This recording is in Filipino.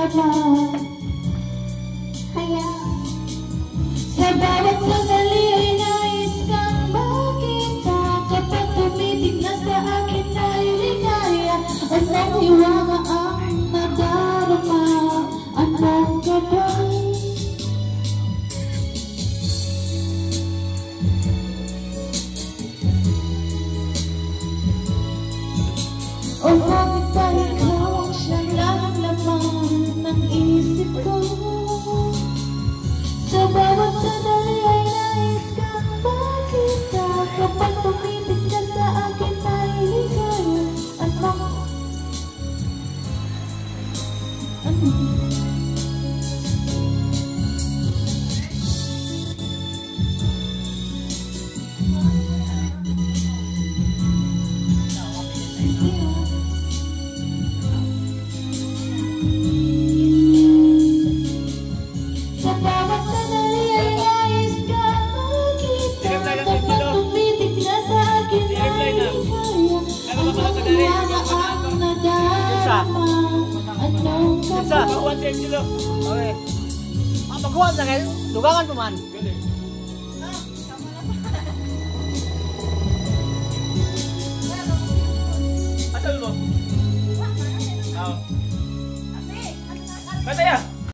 laman. Kaya sa bawat sandali ay nais kang makita. Kapag tumitig na sa akin ay ligaya. Anong hiwaga ang nadarama? Anong gabay? O bakit ba ikaw ang siyang laman ng isip ko? Sa bawat sandali ay nais kang makita. Kapag tumitig ka sa akin ay ligaya. Sa bawat sandali ay nais kang makita. Kapag tumitig ka sa akin ay ligaya. Anong hiwaga ang nadarama? Anong gabay? Okay. Pagkuhan sa kayo, dugangan mo man.